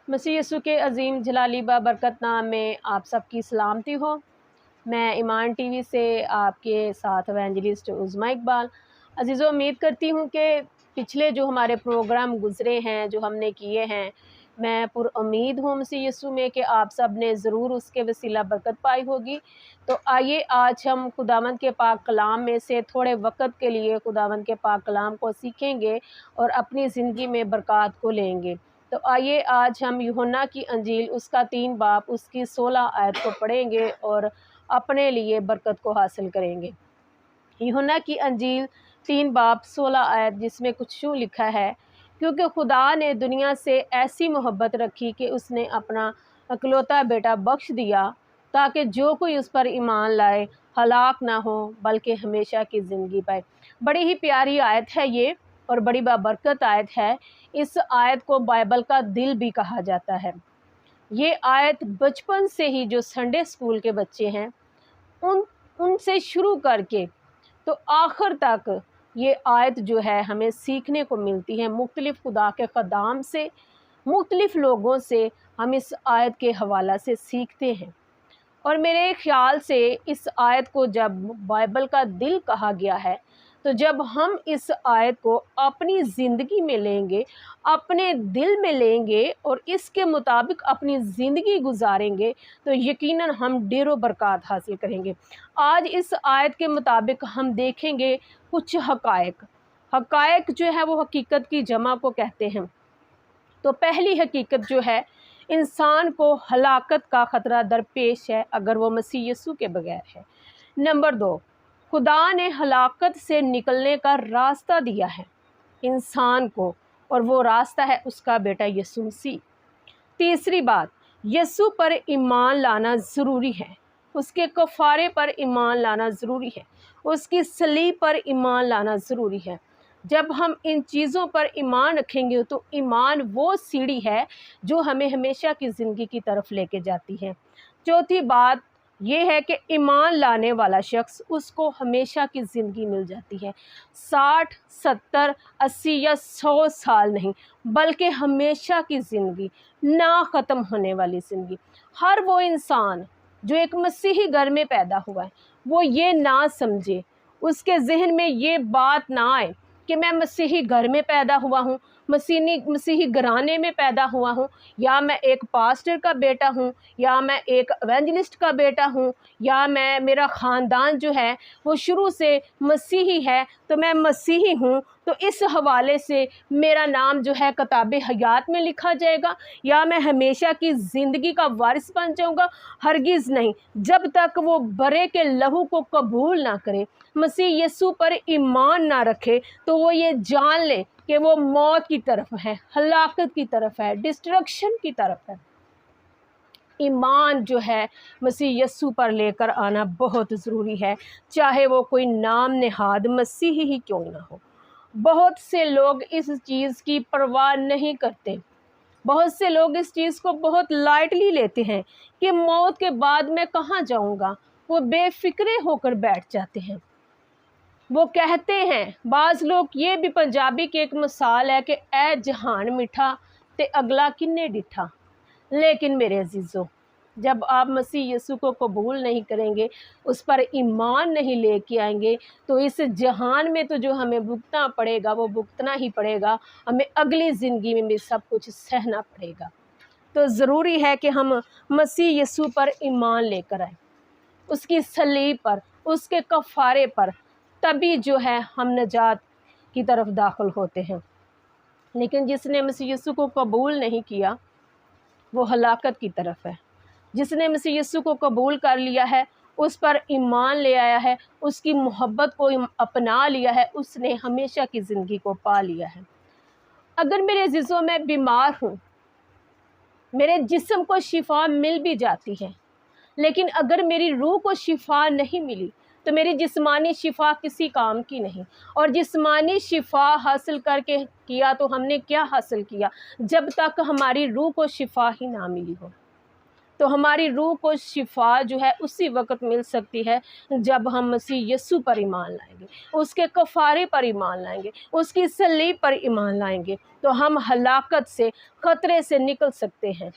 मसीह यीशु के अज़ीम जलाली बरकत नाम में आप सबकी सलामती हो। मैं ईमान टीवी से आपके साथ एवेंजलिस्ट उज़्मा इकबाल। अज़ीज़ों, उम्मीद करती हूँ कि पिछले जो हमारे प्रोग्राम गुज़रे हैं, जो हमने किए हैं, मैं पुरुम्मीद हूँ मसीह यीशु में कि आप सब ने ज़रूर उसके वसीला बरकत पाई होगी। तो आइए आज हम खुदावंद के पाक कलाम में से थोड़े वक़्त के लिए खुदावंद के पाक कलाम को सीखेंगे और अपनी ज़िंदगी में बरक़ात को लेंगे। तो आइए आज हम यूहन्ना की अंजील उसका 3 बाब उसकी 16 आयत को पढ़ेंगे और अपने लिए बरकत को हासिल करेंगे। यूहन्ना की अंजील 3 बाब 16 आयत, जिसमें कुछ यूँ लिखा है, क्योंकि खुदा ने दुनिया से ऐसी मोहब्बत रखी कि उसने अपना इकलौता बेटा बख्श दिया, ताकि जो कोई उस पर ईमान लाए हलाक ना हो बल्कि हमेशा की ज़िंदगी पाए। बड़ी ही प्यारी आयत है ये और बड़ी बाबरकत आयत है। इस आयत को बाइबल का दिल भी कहा जाता है। ये आयत बचपन से ही जो संडे स्कूल के बच्चे हैं उनसे शुरू करके तो आखिर तक ये आयत जो है हमें सीखने को मिलती है। मुख्तलिफ़ खुदा के ख़दाम से, मुख्तलिफ़ लोगों से हम इस आयत के हवाला से सीखते हैं। और मेरे ख़्याल से इस आयत को जब बाइबल का दिल कहा गया है, तो जब हम इस आयत को अपनी ज़िंदगी में लेंगे, अपने दिल में लेंगे और इसके मुताबिक अपनी ज़िंदगी गुजारेंगे, तो यकीनन हम ढेरों बरक़ात हासिल करेंगे। आज इस आयत के मुताबिक हम देखेंगे कुछ हक़ाइक़। हक़ाइक़ जो है वो हकीकत की जमा को कहते हैं। तो पहली हकीकत जो है, इंसान को हलाकत का ख़तरा दरपेश है अगर वो मसीह यीशु के बगैर है। नंबर 2, खुदा ने हलाकत से निकलने का रास्ता दिया है इंसान को, और वो रास्ता है उसका बेटा यीशु मसीह। तीसरी बात, यीशु पर ईमान लाना ज़रूरी है, उसके कफ़ारे पर ईमान लाना ज़रूरी है, उसकी सलीब पर ईमान लाना ज़रूरी है। जब हम इन चीज़ों पर ईमान रखेंगे तो ईमान वो सीढ़ी है जो हमें हमेशा की ज़िंदगी की तरफ लेके जाती है। चौथी बात ये है कि ईमान लाने वाला शख्स, उसको हमेशा की ज़िंदगी मिल जाती है। 60, 70, 80 या 100 साल नहीं, बल्कि हमेशा की ज़िंदगी, ना ख़त्म होने वाली ज़िंदगी। हर वो इंसान जो एक मसीही घर में पैदा हुआ है, वो ये ना समझे, उसके ज़हन में ये बात ना आए कि मैं मसीही घर में पैदा हुआ हूँ, मसीही घराने में पैदा हुआ हूँ, या मैं एक पास्टर का बेटा हूँ, या मैं एक एवेंजलिस्ट का बेटा हूँ, या मेरा ख़ानदान जो है वो शुरू से मसीही है तो मैं मसीही हूँ, तो इस हवाले से मेरा नाम जो है किताब हयात में लिखा जाएगा, या मैं हमेशा की ज़िंदगी का वारिस बन जाऊँगा। हरगिज़ नहीं। जब तक वो बरे के लहू को कबूल ना करे, मसीह यीशु पर ईमान ना रखे, तो वो ये जान ले कि वो मौत की तरफ है, हलाकत की तरफ है, डिस्ट्रक्शन की तरफ है। ईमान जो है मसीह यीशु पर लेकर आना बहुत ज़रूरी है, चाहे वो कोई नाम नहाद मसीही ही क्यों ना हो। बहुत से लोग इस चीज़ की परवाह नहीं करते। बहुत से लोग इस चीज़ को बहुत लाइटली लेते हैं कि मौत के बाद मैं कहाँ जाऊँगा। वो बेफिक्रे होकर बैठ जाते हैं। वो कहते हैं, बाज़ लोग, ये भी पंजाबी की एक मिसाल है कि ऐ जहान मिठा ते अगला किन्ने डिठा। लेकिन मेरे अजीज़ों, जब आप मसीह यीशु को कबूल नहीं करेंगे, उस पर ईमान नहीं लेके आएंगे, तो इस जहान में तो जो हमें भुगतना पड़ेगा वो भुगतना ही पड़ेगा। हमें अगली ज़िंदगी में भी सब कुछ सहना पड़ेगा। तो ज़रूरी है कि हम मसीह यीशु पर ईमान लेकर आए, उसकी सलीब पर, उसके कफ़ारे पर, तभी जो है हम नजात की तरफ दाखिल होते हैं। लेकिन जिसने मसीह यीशु को कबूल नहीं किया, वो हलाकत की तरफ है। जिसने मसीह यीशु को कबूल कर लिया है, उस पर ईमान ले आया है, उसकी मोहब्बत को अपना लिया है, उसने हमेशा की ज़िंदगी को पा लिया है। अगर मेरे अज़ीज़ों मैं बीमार हूँ, मेरे जिस्म को शिफा मिल भी जाती है, लेकिन अगर मेरी रूह को शिफा नहीं मिली, तो मेरी जिस्मानी शिफा किसी काम की नहीं। और जिस्मानी शिफा हासिल करके किया तो हमने क्या हासिल किया, जब तक हमारी रूह को शिफा ही ना मिली हो। तो हमारी रूह को शिफा जो है उसी वक्त मिल सकती है जब हम मसीह यीशु पर ईमान लाएंगे, उसके कफ़ारे पर ईमान लाएंगे, उसकी सलीब पर ईमान लाएंगे, तो हम हलाकत से, ख़तरे से निकल सकते हैं।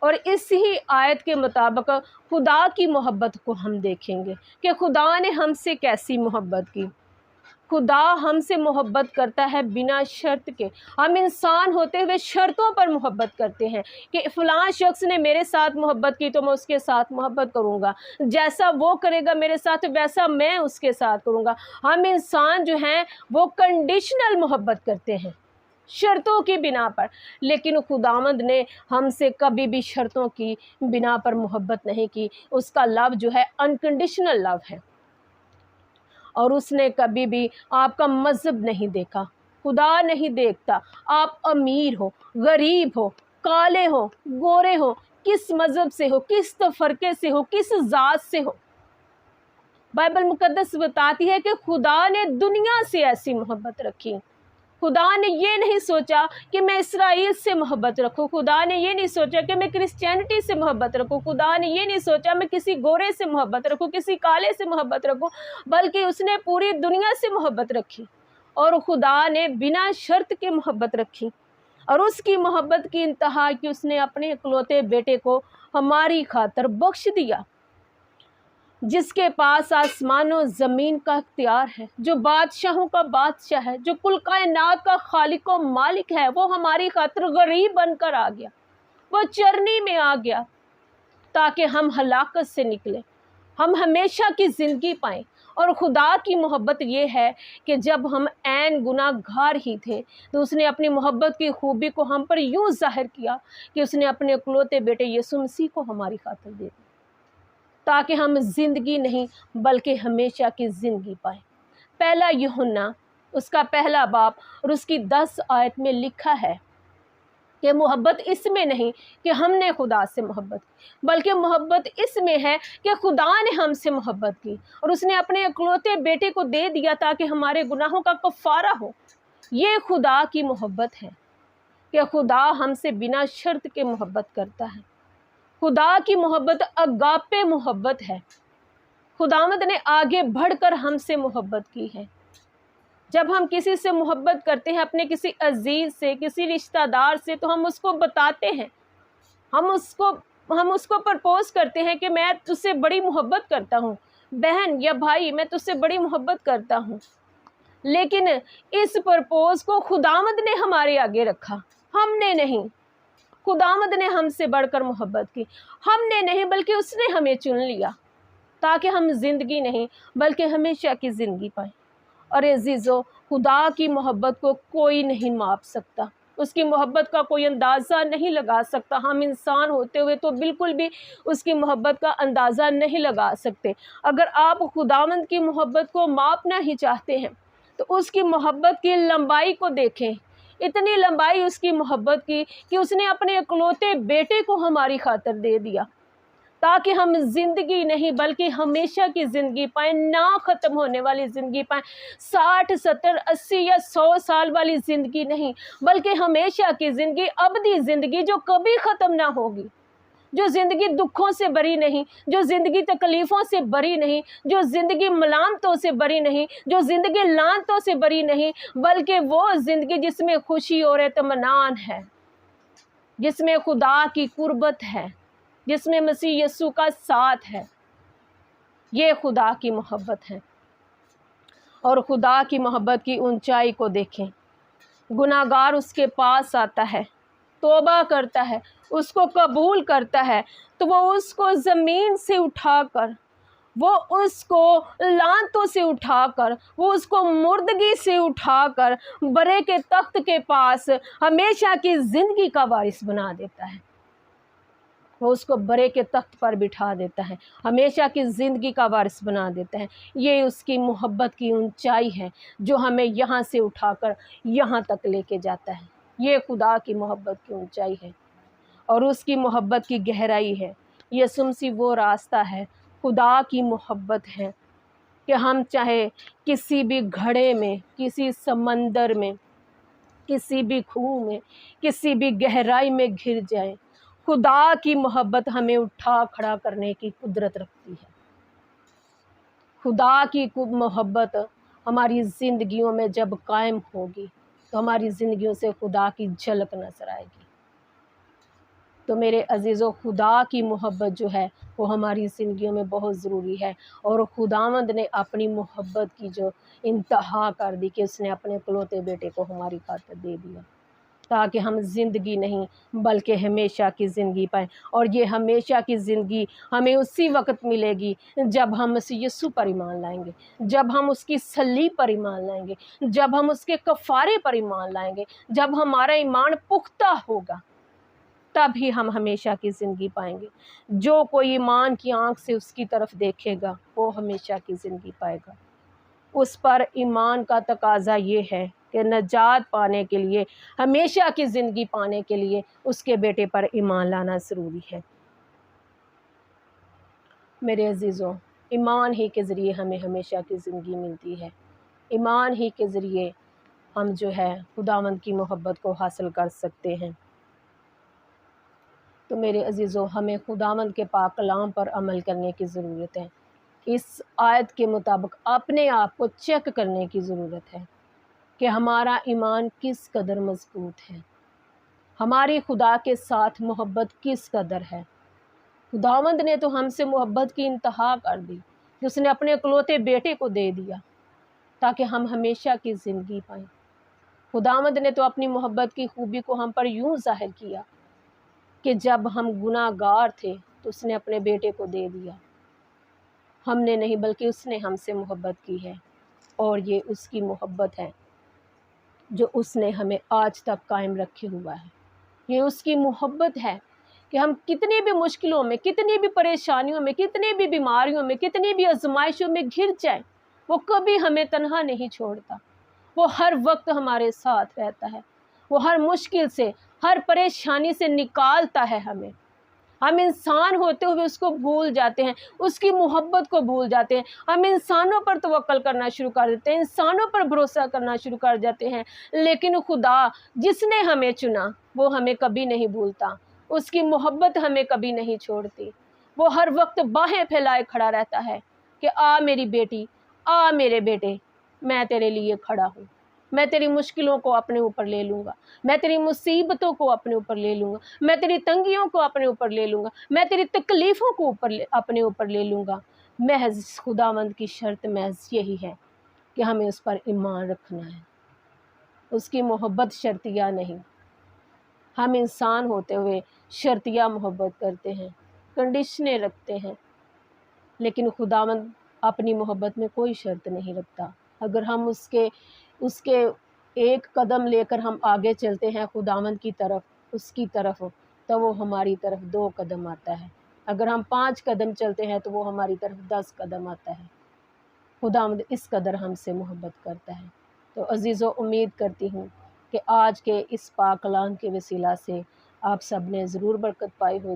और इसी आयत के मुताबिक खुदा की मोहब्बत को हम देखेंगे कि खुदा ने हमसे कैसी मोहब्बत की। खुदा हमसे मोहब्बत करता है बिना शर्त के। हम इंसान होते हुए शर्तों पर मोहब्बत करते हैं कि फ़लाँ शख्स ने मेरे साथ मोहब्बत की तो मैं उसके साथ मोहब्बत करूँगा, जैसा वो करेगा मेरे साथ वैसा मैं उसके साथ करूँगा। हम इंसान जो हैं वो कंडीशनल मोहब्बत करते हैं, शर्तों की बिना पर, लेकिन खुदावंद ने हमसे कभी भी शर्तों की बिना पर मोहब्बत नहीं की। उसका लव जो है अनकंडीशनल लव है, और उसने कभी भी आपका मज़हब नहीं देखा। खुदा नहीं देखता आप अमीर हो, गरीब हो, काले हो, गोरे हो, किस मज़हब से हो, किस तफरके से हो, किस ज़ात से हो। बाइबल मुकद्दस बताती है कि खुदा ने दुनिया से ऐसी मोहब्बत रखी। खुदा ने ये नहीं सोचा कि मैं इसराइल से मोहब्बत रखूं, खुदा ने ये नहीं सोचा कि मैं क्रिश्चियनिटी से मोहब्बत रखूं, खुदा ने ये नहीं सोचा मैं किसी गोरे से मोहब्बत रखूं, किसी काले से मोहब्बत रखूं, बल्कि उसने पूरी दुनिया से मोहब्बत रखी। और खुदा ने बिना शर्त के मोहब्बत रखी, और उसकी मोहब्बत की इंतहा कि उसने अपने इकलौते बेटे को हमारी खातिर बख्श दिया, जिसके पास आसमानों ज़मीन का इख्तियार है, जो बादशाहों का बादशाह है, जो कुल कायनात का खालिक व मालिक है। वो हमारी खातिर गरीब बनकर आ गया, वो चरनी में आ गया ताकि हम हलाकत से निकले, हम हमेशा की ज़िंदगी पाएँ। और खुदा की मोहब्बत ये है कि जब हम ऐन गुनाहगार ही थे तो उसने अपनी मोहब्बत की खूबी को हम पर यूँ ज़ाहिर किया कि उसने अपने इकलौते बेटे यीशु मसीह को हमारी खातिर दे दिया, ताकि हम ज़िंदगी नहीं बल्कि हमेशा की ज़िंदगी पाएँ। पहला यूहन्ना उसका पहला बाब और उसकी 10 आयत में लिखा है कि मोहब्बत इसमें नहीं कि हमने खुदा से मोहब्बत की, बल्कि मोहब्बत इसमें है कि खुदा ने हमसे मोहब्बत की और उसने अपने इकलौते बेटे को दे दिया ताकि हमारे गुनाहों का कफ़ारा हो। ये खुदा की मोहब्बत है कि खुदा हमसे बिना शर्त के मोहब्बत करता है। खुदा की मोहब्बत अगापे मोहब्बत है। खुदावंद ने आगे बढ़कर हमसे मोहब्बत की है। जब हम किसी से मोहब्बत करते हैं, अपने किसी अजीज़ से, किसी रिश्तेदार से, तो हम उसको बताते हैं, हम उसको प्रपोज करते हैं कि मैं तुझसे बड़ी मोहब्बत करता हूँ, बहन या भाई मैं तुझसे बड़ी मोहब्बत करता हूँ। लेकिन इस प्रपोज को खुदावंद ने हमारे आगे रखा, हमने नहीं। खुदावंद ने हमसे बढ़कर मोहब्बत की, हमने नहीं बल्कि उसने हमें चुन लिया ताकि हम ज़िंदगी नहीं बल्कि हमेशा की ज़िंदगी पाएँ। और अज़ीज़ों, खुदा की मोहब्बत को कोई नहीं माप सकता, उसकी मोहब्बत का कोई अंदाज़ा नहीं लगा सकता। हम इंसान होते हुए तो बिल्कुल भी उसकी मोहब्बत का अंदाज़ा नहीं लगा सकते। अगर आप खुदावंद की मोहब्बत को मापना ही चाहते हैं तो उसकी मोहब्बत की लंबाई को देखें। इतनी लंबाई उसकी मोहब्बत की कि उसने अपने इकलौते बेटे को हमारी खातिर दे दिया ताकि हम ज़िंदगी नहीं बल्कि हमेशा की ज़िंदगी पाएँ, ना ख़त्म होने वाली ज़िंदगी पाएँ। 60, 70, 80 या 100 साल वाली ज़िंदगी नहीं बल्कि हमेशा की ज़िंदगी, अबदी ज़िंदगी जो कभी ख़त्म ना होगी, जो ज़िंदगी दुखों से भरी नहीं, जो ज़िंदगी तकलीफ़ों से भरी नहीं, जो ज़िंदगी मलामतों से भरी नहीं, जो ज़िंदगी लानतों से भरी नहीं, बल्कि वो ज़िंदगी जिसमें खुशी और इत्मीनान है, जिसमें खुदा की कुर्बत है, जिसमें मसीह यीशु का साथ है। ये खुदा की मोहब्बत है। और खुदा की मोहब्बत की ऊंचाई को देखें। गुनाहगार उसके पास आता है, तौबा करता है, उसको कबूल करता है तो वो उसको ज़मीन से उठाकर, वो उसको लानतों से उठाकर, वो उसको मुर्दगी से उठाकर बरे के तख्त के पास हमेशा की ज़िंदगी का वारिस बना देता है। वो उसको बरे के तख्त पर बिठा देता है, हमेशा की ज़िंदगी का वारिस बना देता है। ये उसकी मोहब्बत की ऊंचाई है जो हमें यहाँ से उठाकर यहाँ तक लेके जाता है। ये खुदा की मोहब्बत की ऊंचाई है और उसकी मोहब्बत की गहराई है। यीशु मसीह वो रास्ता है, खुदा की मोहब्बत है कि हम चाहे किसी भी घड़े में, किसी समंदर में, किसी भी खूह में, किसी भी गहराई में घिर जाएं, खुदा की मोहब्बत हमें उठा खड़ा करने की कुदरत रखती है। खुदा की मोहब्बत हमारी ज़िंदगियों में जब कायम होगी तो हमारी ज़िंदगियों से खुदा की झलक नजर आएगी। तो मेरे अजीज़ों, खुदा की मोहब्बत जो है वो हमारी ज़िंदगियों में बहुत ज़रूरी है। और खुदावंद ने अपनी मोहब्बत की जो इंतहा कर दी कि उसने अपने इकलौते बेटे को हमारी खातिर दे दिया, ताकि हम ज़िंदगी नहीं बल्कि हमेशा की ज़िंदगी पाएँ। और ये हमेशा की ज़िंदगी हमें उसी वक्त मिलेगी जब हम उस यीशु पर ईमान लाएंगे, जब हम उसकी सलीब पर ईमान लाएंगे, जब हम उसके कफ़ारे पर ईमान लाएंगे, जब हमारा ईमान पुख्ता होगा, तभी हम हमेशा की ज़िंदगी पाएंगे। जो कोई ईमान की आँख से उसकी तरफ देखेगा वो हमेशा की ज़िंदगी पाएगा। उस पर ईमान का तकाज़ा ये है कि नजात पाने के लिए, हमेशा की ज़िंदगी पाने के लिए उसके बेटे पर ईमान लाना ज़रूरी है। मेरे अजीज़ों, ईमान ही के ज़रिए हमें हमेशा की ज़िंदगी मिलती है। ईमान ही के ज़रिए हम जो है खुदावंद की मोहब्बत को हासिल कर सकते हैं। तो मेरे अजीज़ों, हमें खुदावंद के पाक कलाम पर अमल करने की ज़रूरत है। इस आयत के मुताबिक अपने आप को चेक करने की ज़रूरत है कि हमारा ईमान किस कदर मजबूत है, हमारी खुदा के साथ मोहब्बत किस कदर है। खुदावंद ने तो हमसे मोहब्बत की इंतहा कर दी कि उसने अपने इकलौते बेटे को दे दिया ताकि हम हमेशा की ज़िंदगी पाएं। खुदावंद ने तो अपनी मोहब्बत की खूबी को हम पर यूं ज़ाहिर किया कि जब हम गुनाहगार थे तो उसने अपने बेटे को दे दिया। हमने नहीं बल्कि उसने हमसे मोहब्बत की है, और ये उसकी मोहब्बत है जो उसने हमें आज तक कायम रखे हुआ है। ये उसकी मोहब्बत है कि हम कितनी भी मुश्किलों में, कितनी भी परेशानियों में, कितनी भी बीमारियों में, कितनी भी आजमाइशों में घिर जाए, वो कभी हमें तन्हा नहीं छोड़ता। वो हर वक्त हमारे साथ रहता है। वो हर मुश्किल से, हर परेशानी से निकालता है हमें। हम इंसान होते हुए उसको भूल जाते हैं, उसकी मोहब्बत को भूल जाते हैं। हम इंसानों पर तवक्कल करना शुरू कर देते हैं, इंसानों पर भरोसा करना शुरू कर जाते हैं। लेकिन खुदा जिसने हमें चुना वो हमें कभी नहीं भूलता, उसकी मोहब्बत हमें कभी नहीं छोड़ती। वो हर वक्त बाहें फैलाए खड़ा रहता है कि आ मेरी बेटी, आ मेरे बेटे, मैं तेरे लिए खड़ा हूँ। मैं तेरी मुश्किलों को अपने ऊपर ले लूँगा, मैं तेरी मुसीबतों को अपने ऊपर ले लूँगा, मैं तेरी तंगियों को अपने ऊपर ले लूँगा, मैं तेरी तकलीफ़ों को अपने ऊपर ले लूँगा। महज़ खुदावंद की शर्त महज़ यही है कि हमें उस पर ईमान रखना है, उसकी मोहब्बत शर्तिया नहीं। हम इंसान होते हुए शर्तिया मोहब्बत करते हैं, कंडीशनें रखते हैं, लेकिन खुदावंद अपनी मोहब्बत में कोई शर्त नहीं रखता। अगर हम उसके एक कदम लेकर हम आगे चलते हैं खुदावंद की तरफ, उसकी तरफ, तो वो हमारी तरफ 2 कदम आता है। अगर हम 5 कदम चलते हैं तो वो हमारी तरफ 10 कदम आता है। खुदावंद इस कदर हमसे मोहब्बत करता है। तो अज़ीज़ों, उम्मीद करती हूँ कि आज के इस पाक कलाम के वसीला से आप सब ने ज़रूर बरकत पाई हो।